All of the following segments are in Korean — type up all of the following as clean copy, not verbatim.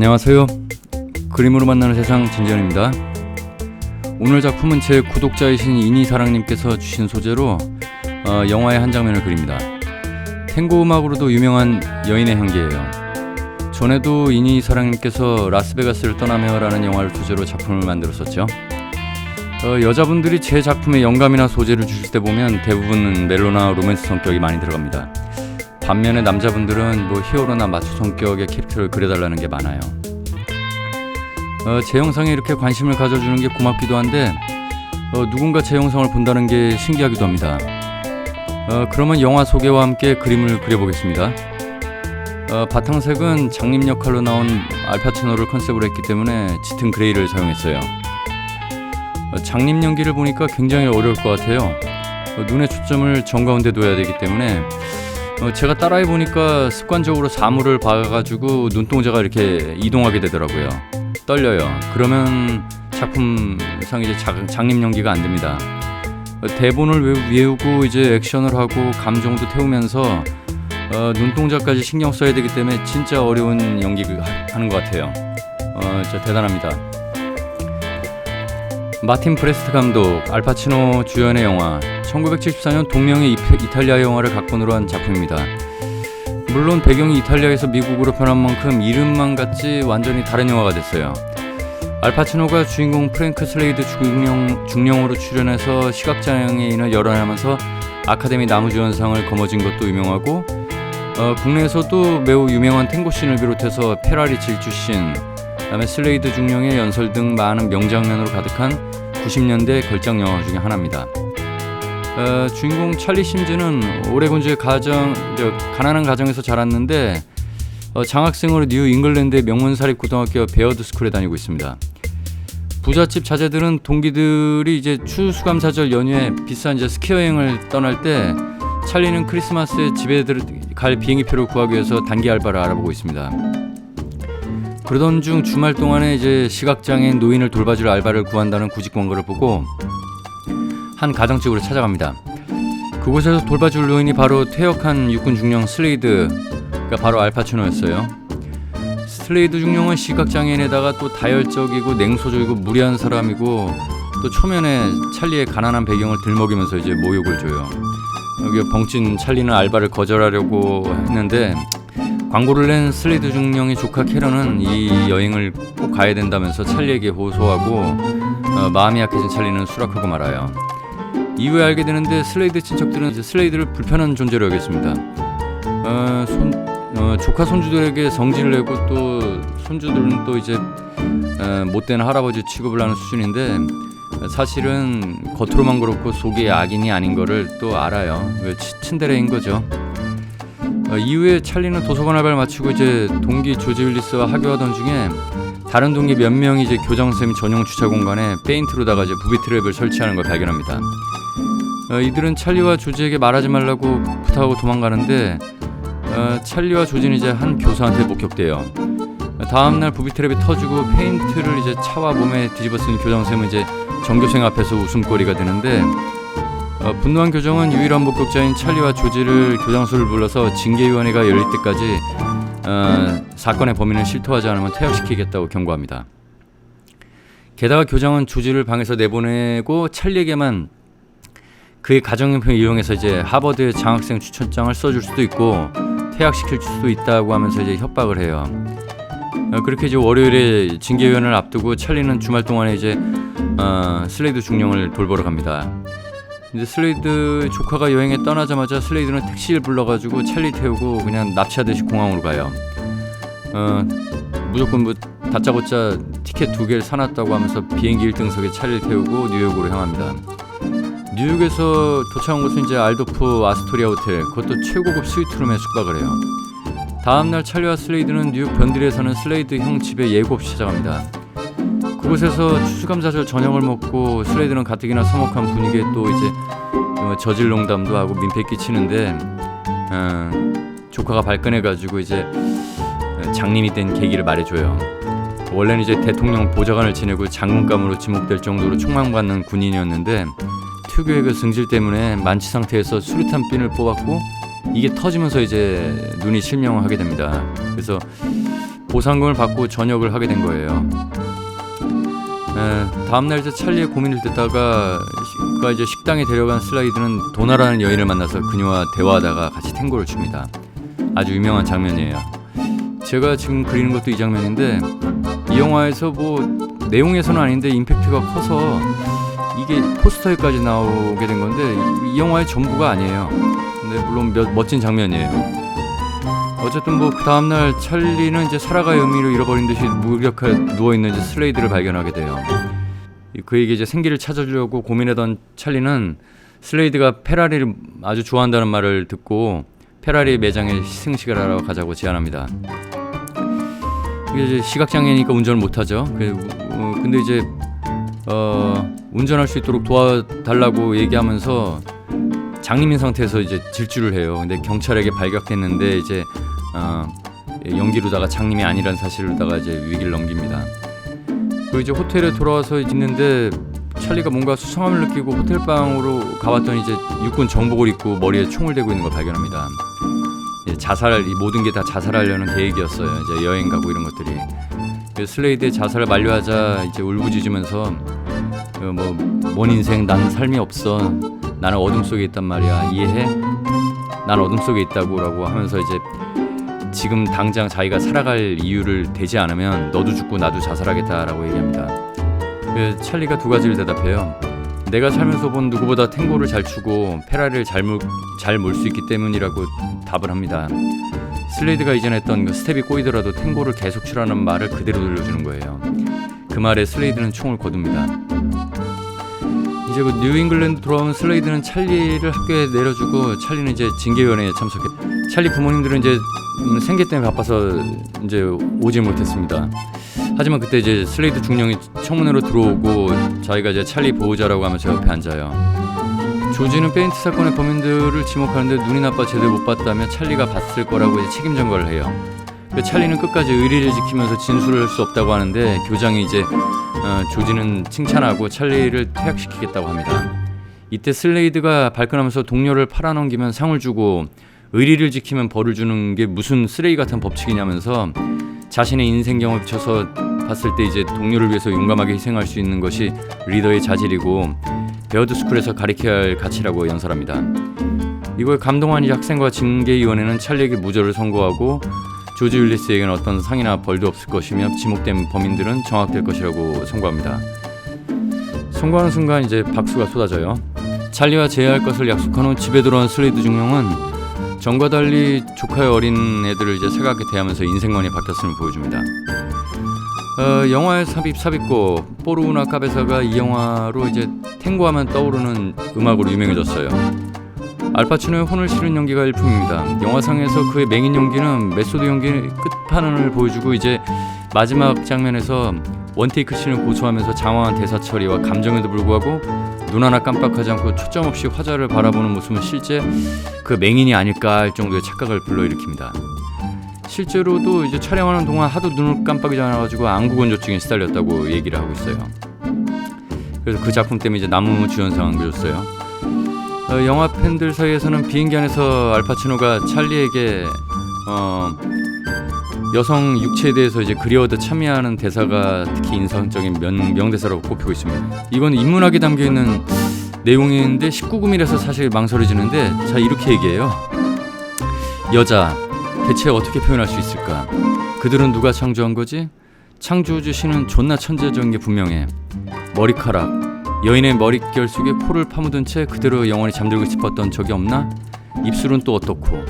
안녕하세요. 그림으로 만나는 세상 진지현입니다. 오늘 작품은 제 구독자이신 이니사랑님께서 주신 소재로 영화의 한 장면을 그립니다. 탱고 음악으로도 유명한 여인의 향기예요. 전에도 이니사랑님께서 라스베가스를 떠나며 라는 영화를 소재로 작품을 만들었었죠. 여자분들이 제 작품에 영감이나 소재를 주실 때 보면 대부분 멜로나 로맨스 성격이 많이 들어갑니다. 반면에 남자분들은 히어로나 마초 성격의 캐릭터를 그려달라는 게 많아요. 제 영상에 이렇게 관심을 가져주는 게 고맙기도 한데 누군가 제 영상을 본다는 게 신기하기도 합니다. 그러면 영화 소개와 함께 그림을 그려보겠습니다. 바탕색은 장님 역할로 나온 알파치노를 컨셉으로 했기 때문에 짙은 그레이를 사용했어요. 장님 연기를 보니까 굉장히 어려울 것 같아요. 눈의 초점을 정가운데 둬야 되기 때문에 제가 따라해보니까 습관적으로 사물을 봐가지고 눈동자가 이렇게 이동하게 되더라고요. 떨려요. 그러면 작품상 이제 장님 연기가 안 됩니다. 대본을 외우고 이제 액션을 하고 감정도 태우면서 눈동자까지 신경 써야 되기 때문에 진짜 어려운 연기 하는 것 같아요. 진짜 대단합니다. 마틴 프레스트 감독, 알파치노 주연의 영화, 1974년 동명의 이탈리아 영화를 각본으로 한 작품입니다. 물론 배경이 이탈리아에서 미국으로 변한 만큼 이름만 같지 완전히 다른 영화가 됐어요. 알파치노가 주인공 프랭크 슬레이드 중령으로 출연해서 시각장애인을 열어내면서 아카데미 나무주연상을 거머쥔 것도 유명하고 국내에서도 매우 유명한 탱고씬을 비롯해서 페라리 질주씬, 그다음에 슬레이드 중령의 연설 등 많은 명장면으로 가득한 90년대 걸작 영화 중에 하나입니다. 주인공 찰리 심즈는 오레곤주의 가난한 가정에서 자랐는데 장학생으로 뉴 잉글랜드의 명문사립고등학교 베어드 스쿨에 다니고 있습니다. 부잣집 자제들은 동기들이 이제 추수감사절 연휴에 비싼 스키 여행을 떠날 때 찰리는 크리스마스에 집에 갈 비행기표를 구하기 위해서 단기 알바를 알아보고 있습니다. 그러던 중 주말 동안에 이제 시각장애인 노인을 돌봐줄 알바를 구한다는 구직 광고를 보고 한 가정집으로 찾아갑니다. 그곳에서 돌봐줄 노인이 바로 퇴역한 육군 중령 슬레이드가 바로 알파치노였어요. 슬레이드 중령은 시각장애인에다가 또 다혈적이고 냉소적이고 무례한 사람이고 또 초면에 찰리의 가난한 배경을 들먹이면서 이제 모욕을 줘요. 여기 벙찐 찰리는 알바를 거절하려고 했는데 광고를 낸 슬레이드 중령의 조카 캐런은 이 여행을 꼭 가야 된다면서 찰리에게 호소하고 마음이 약해진 찰리는 수락하고 말아요. 이후에 알게 되는데 슬레이드 친척들은 이제 슬레이드를 불편한 존재로 여겼습니다. 조카 손주들에게 성질을 내고 또 손주들은 또 이제 못된 할아버지 취급을 하는 수준인데 사실은 겉으로만 그렇고 속이 악인이 아닌 거를 또 알아요. 친데레인 거죠. 이후에 찰리는 도서관 알바를 마치고 이제 동기 조지 윌리스와 하교하던 중에 다른 동기 몇 명이 이제 교장선생님 전용 주차 공간에 페인트로다가 이제 부비 트랩을 설치하는 걸 발견합니다. 이들은 찰리와 조지에게 말하지 말라고 부탁하고 도망가는데 찰리와 조지는 이제 한 교사한테 목격돼요. 다음날 부비 트랩이 터지고 페인트를 이제 차와 몸에 뒤집어 쓴 교장선생님은 이제 전교생 앞에서 웃음거리가 되는데 분노한 교정은 유일한 목격자인 찰리와 조지를 교장소를 불러서 징계위원회가 열릴 때까지 사건의 범인을 실토하지 않으면 퇴학시키겠다고 경고합니다. 게다가 교장은 조지를 방에서 내보내고 찰리에게만 그의 가정용품을 이용해서 이제 하버드의 장학생 추천장을 써줄 수도 있고 퇴학시킬 수도 있다고 하면서 이제 협박을 해요. 그렇게 이제 월요일에 징계위원회를 앞두고 찰리는 주말 동안에 이제 슬레이드 중령을 돌보러 갑니다. 근데 슬레이드 조카가 여행에 떠나자마자 슬레이드는 택시를 불러가지고 찰리 태우고 그냥 납치하듯이 공항으로 가요. 무조건 다짜고짜 티켓 2개를 사놨다고 하면서 비행기 1등석에 찰리를 태우고 뉴욕으로 향합니다. 뉴욕에서 도착한 곳은 이제 알도프 아스토리아 호텔, 그것도 최고급 스위트룸에 숙박을 해요. 다음날 찰리와 슬레이드는 뉴욕 변두리에 사는 슬레이드 형 집에 예고 없이 찾아갑니다. 그곳에서 추수감사절 저녁을 먹고 슬레이드는 가뜩이나 서먹한 분위기에 또 이제 저질 농담도 하고 민폐 끼치는데 조카가 발끈해가지고 이제 장님이 된 계기를 말해줘요. 원래는 이제 대통령 보좌관을 지내고 장군감으로 지목될 정도로 촉망받는 군인이었는데 특유의 그 승질 때문에 만취 상태에서 수류탄 핀을 뽑았고 이게 터지면서 이제 눈이 실명하게 됩니다. 그래서 보상금을 받고 전역을 하게 된 거예요. 다음날 이제 찰리의 고민을 듣다가 그가 이제 식당에 데려간 슬라이드는 도나라는 여인을 만나서 그녀와 대화하다가 같이 탱고를 춥니다. 아주 유명한 장면이에요. 제가 지금 그리는 것도 이 장면인데 이 영화에서 뭐 내용에서는 아닌데 임팩트가 커서 이게 포스터에까지 나오게 된 건데 이 영화의 전부가 아니에요. 근데 물론 멋진 장면이에요. 어쨌든 뭐 그 다음날 찰리는 이제 살아가의 의미를 잃어버린 듯이 무력하게 누워있는 이제 슬레이드를 발견하게 돼요. 그에게 이제 생기를 찾아주려고 고민하던 찰리는 슬레이드가 페라리를 아주 좋아한다는 말을 듣고 페라리 매장에 시승식을 하러 가자고 제안합니다. 이게 이제 시각장애니까 운전을 못하죠. 근데 이제 운전할 수 있도록 도와달라고 얘기하면서 장님인 상태에서 이제 질주를 해요. 근데 경찰에게 발각됐는데 이제 연기로다가 장님이 아니란 사실로다가 이제 위기를 넘깁니다. 그리고 이제 호텔에 돌아와서 있는데 찰리가 뭔가 수상함을 느끼고 호텔방으로 가봤더니 이제 육군 정복을 입고 머리에 총을 대고 있는 걸 발견합니다. 이 모든 게 다 자살하려는 계획이었어요. 이제 여행 가고 이런 것들이. 슬레이드의 자살을 만료하자 이제 울부짖으면서 뭔 인생, 난 삶이 없어. 나는 어둠 속에 있단 말이야. 이해해? 난 어둠 속에 있다고라고 하면서 이제 지금 당장 자기가 살아갈 이유를 대지 않으면 너도 죽고 나도 자살하겠다라고 얘기합니다. 찰리가 두 가지를 대답해요. 내가 살면서 본 누구보다 탱고를 잘 추고 페라리를 잘 몰 수 있기 때문이라고 답을 합니다. 슬레이드가 이전에 했던 그 스텝이 꼬이더라도 탱고를 계속 추라는 말을 그대로 들려주는 거예요. 그 말에 슬레이드는 총을 거둡니다. 이제 그 뉴잉글랜드 돌아온 슬레이드는 찰리를 학교에 내려주고 찰리는 이제 징계위원회에 참석했다. 찰리 부모님들은 이제 생계 때문에 바빠서 이제 오지 못했습니다. 하지만 그때 이제 슬레이드 중령이 청문회로 들어오고 자기가 이제 찰리 보호자라고 하면서 옆에 앉아요. 조지는 페인트 사건의 범인들을 지목하는데 눈이 나빠 제대로 못 봤다며 찰리가 봤을 거라고 이제 책임 전가를 해요. 찰리는 끝까지 의리를 지키면서 진술을 할 수 없다고 하는데 교장이 이제 조지는 칭찬하고 찰리를 퇴학시키겠다고 합니다. 이때 슬레이드가 발끈하면서 동료를 팔아넘기면 상을 주고 의리를 지키면 벌을 주는 게 무슨 쓰레기 같은 법칙이냐면서 자신의 인생 경험을 비춰서 봤을 때 이제 동료를 위해서 용감하게 희생할 수 있는 것이 리더의 자질이고 베어드스쿨에서 가르쳐야 할 가치라고 연설합니다. 이거에 감동한 이 학생과 징계위원회는 찰리에게 무죄를 선고하고 조지 윌리스에게는 어떤 상이나 벌도 없을 것이며 지목된 범인들은 정학될 것이라고 선고합니다. 선고하는 순간 이제 박수가 쏟아져요. 찰리와 재회할 것을 약속한 후 집에 돌아온 슬레이드 중령은 전과 달리 조카의 어린 애들을 이제 살갑게 대하면서 인생관이 바뀌었음을 보여줍니다. 영화의 삽입곡 뽀르우나 카베사가 이 영화로 이제 탱고하면 떠오르는 음악으로 유명해졌어요. 알파치노의 혼을 실은 연기가 일품입니다. 영화상에서 그의 맹인 연기는 메소드 연기의 끝판왕을 보여주고 이제 마지막 장면에서 원테이크 씬을 고수하면서 장황한 대사 처리와 감정에도 불구하고 눈 하나 깜빡하지 않고 초점 없이 화자를 바라보는 모습은 실제 그 맹인이 아닐까 할 정도의 착각을 불러일으킵니다. 실제로도 이제 촬영하는 동안 하도 눈을 깜빡이지 않아가지고 안구건조증에 시달렸다고 얘기를 하고 있어요. 그래서 그 작품 때문에 이제 나무 주연상 안겨줬어요. 영화 팬들 사이에서는 비행기 안에서 알파치노가 찰리에게 여성 육체에 대해서 이제 그리워드 참여하는 대사가 특히 인상적인 명대사로 꼽히고 있습니다. 이건 인문학에 담겨 있는 내용인데 19금이라서 사실 망설여지는데 자 이렇게 얘기해요. 여자 대체 어떻게 표현할 수 있을까? 그들은 누가 창조한 거지? 창조주신은 존나 천재적인 게 분명해. 머리카락 여인의 머릿결 속에 코를 파묻은 채 그대로 영원히 잠들고 싶었던 적이 없나? 입술은 또 어떻고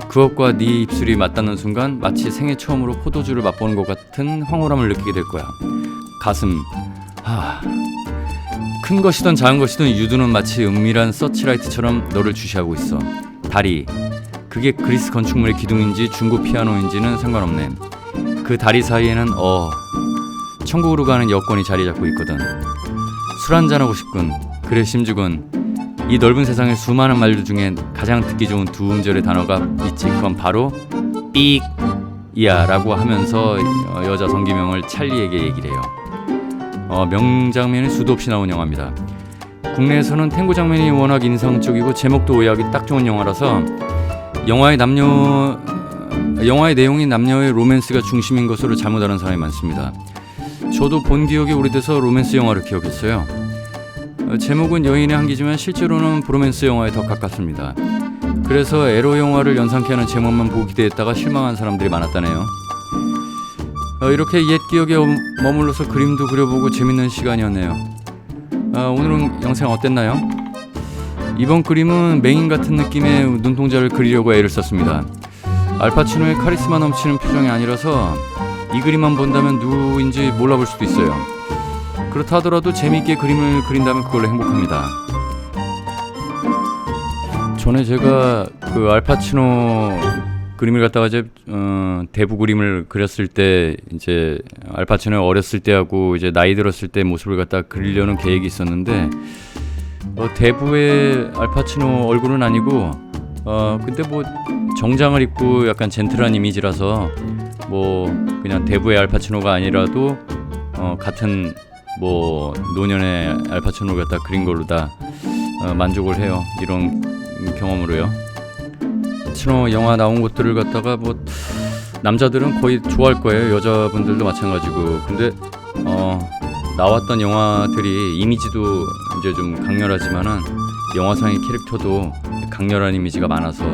그것과 네 입술이 맞닿는 순간 마치 생애 처음으로 포도주를 맛보는 것 같은 황홀함을 느끼게 될 거야. 가슴 큰 것이든 작은 것이든 유두는 마치 은밀한 서치라이트처럼 너를 주시하고 있어. 다리 그게 그리스 건축물의 기둥인지 중고 피아노인지는 상관없네. 그 다리 사이에는 천국으로 가는 여권이 자리 잡고 있거든. 술 한잔하고 싶군. 그래 심주군. 이 넓은 세상의 수많은 말들 중에 가장 듣기 좋은 두 음절의 단어가 있지. 그건 바로 삑이야 라고 하면서 여자 성기명을 찰리에게 얘기를 해요. 명장면이 수도 없이 나온 영화입니다. 국내에서는 탱고 장면이 워낙 인상적이고 제목도 오해하기 딱 좋은 영화라서 영화의 남녀 영화의 내용이 남녀의 로맨스가 중심인 것으로 잘못 아는 사람이 많습니다. 저도 본 기억이 오래돼서 로맨스 영화를 기억했어요. 제목은 여인의 향기지만 실제로는 브로맨스 영화에 더 가깝습니다. 그래서 에로 영화를 연상케 하는 제목만 보고 기대했다가 실망한 사람들이 많았다네요. 이렇게 옛 기억에 머물러서 그림도 그려보고 재밌는 시간이었네요. 오늘은 영상 어땠나요? 이번 그림은 맹인 같은 느낌의 눈동자를 그리려고 애를 썼습니다. 알파치노의 카리스마 넘치는 표정이 아니라서 이 그림만 본다면 누구인지 몰라볼 수도 있어요. 그렇다 하더라도 재미있게 그림을 그린다면 그걸로 행복합니다. 전에 제가 그 알파치노 그림을 갖다가 이제 대부 그림을 그렸을 때 이제 알파치노 어렸을 때하고 이제 나이 들었을 때 모습을 갖다 그리려는 계획이 있었는데 대부의 알파치노 얼굴은 아니고 근데 뭐 정장을 입고 약간 젠틀한 이미지라서 뭐 그냥 대부의 알파치노가 아니라도 같은 뭐 노년의 알파치노를 갖다 그린 걸로 다 만족을 해요. 이런 경험으로요. 알파치노 영화 나온 것들을 갖다가 뭐 남자들은 거의 좋아할 거예요. 여자분들도 마찬가지고. 근데 나왔던 영화들이 이미지도 이제 좀 강렬하지만은 영화상의 캐릭터도 강렬한 이미지가 많아서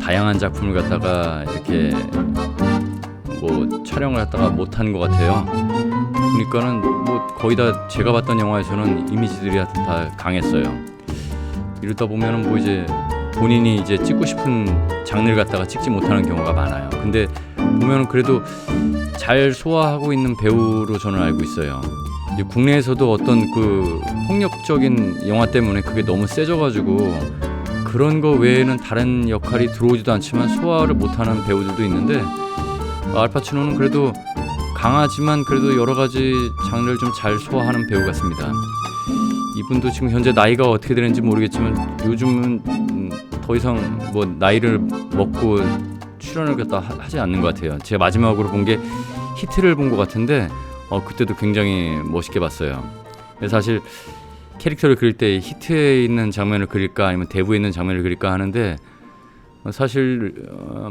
다양한 작품을 갖다가 이렇게 뭐 촬영을 갖다가 못한 것 같아요. 그러니까는 뭐 거의 다 제가 봤던 영화에서는 이미지들이 다 강했어요. 이러다 보면은 뭐 이제 본인이 이제 찍고 싶은 장르를 갖다가 찍지 못하는 경우가 많아요. 근데 보면은 그래도 잘 소화하고 있는 배우로 저는 알고 있어요. 이제 국내에서도 어떤 그 폭력적인 영화 때문에 그게 너무 세져가지고 그런 거 외에는 다른 역할이 들어오지도 않지만 소화를 못하는 배우들도 있는데 알파치노는 그래도 강하지만 그래도 여러 가지 장르를 좀 잘 소화하는 배우 같습니다. 이분도 지금 현재 나이가 어떻게 되는지 모르겠지만 요즘은 더 이상 뭐 나이를 먹고 출연을 갖다 하지 않는 것 같아요. 제가 마지막으로 본 게 히트를 본 것 같은데 그때도 굉장히 멋있게 봤어요. 사실 캐릭터를 그릴 때 히트에 있는 장면을 그릴까 아니면 대부에 있는 장면을 그릴까 하는데 사실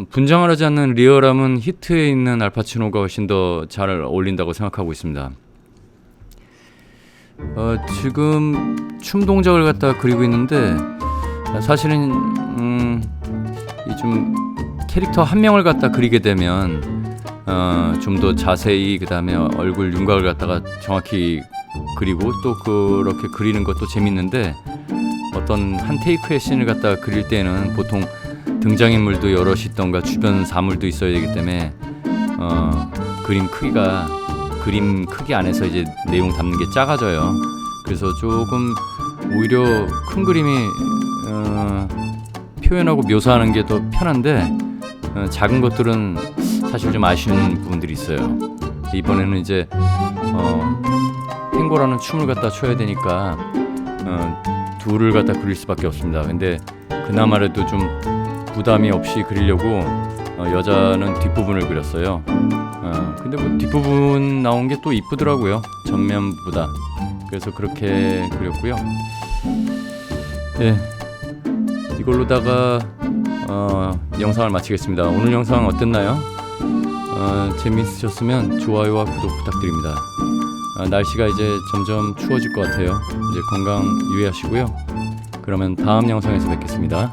분장을 하지 않는 리얼함은 히트에 있는 알파치노가 훨씬 더 잘 어울린다고 생각하고 있습니다. 지금 춤 동작을 갖다 그리고 있는데 사실은 이 좀 캐릭터 한 명을 갖다 그리게 되면 좀 더 자세히 그 다음에 얼굴 윤곽을 갖다가 정확히 그리고 또 그렇게 그리는 것도 재밌는데 어떤 한 테이크의 씬을 갖다 그릴 때는 보통 등장인물도 여럿이 있던가 주변 사물도 있어야 되기 때문에 그림 크기 안에서 이제 내용 담는 게 작아져요. 그래서 조금 오히려 큰 그림이 표현하고 묘사하는 게 더 편한데 작은 것들은 사실 좀 아쉬운 부분들이 있어요. 이번에는 이제 탱고라는 춤을 갖다 춰야 되니까 둘을 갖다 그릴 수밖에 없습니다. 근데 그나마라도 좀 부담이 없이 그리려고 여자는 뒷부분을 그렸어요. 근데 뭐 뒷부분 나온 게 또 이쁘더라고요. 전면보다. 그래서 그렇게 그렸고요. 네, 이걸로다가 영상을 마치겠습니다. 오늘 영상 어땠나요? 재미있으셨으면 좋아요와 구독 부탁드립니다. 날씨가 이제 점점 추워질 것 같아요. 이제 건강 유의하시고요. 그러면 다음 영상에서 뵙겠습니다.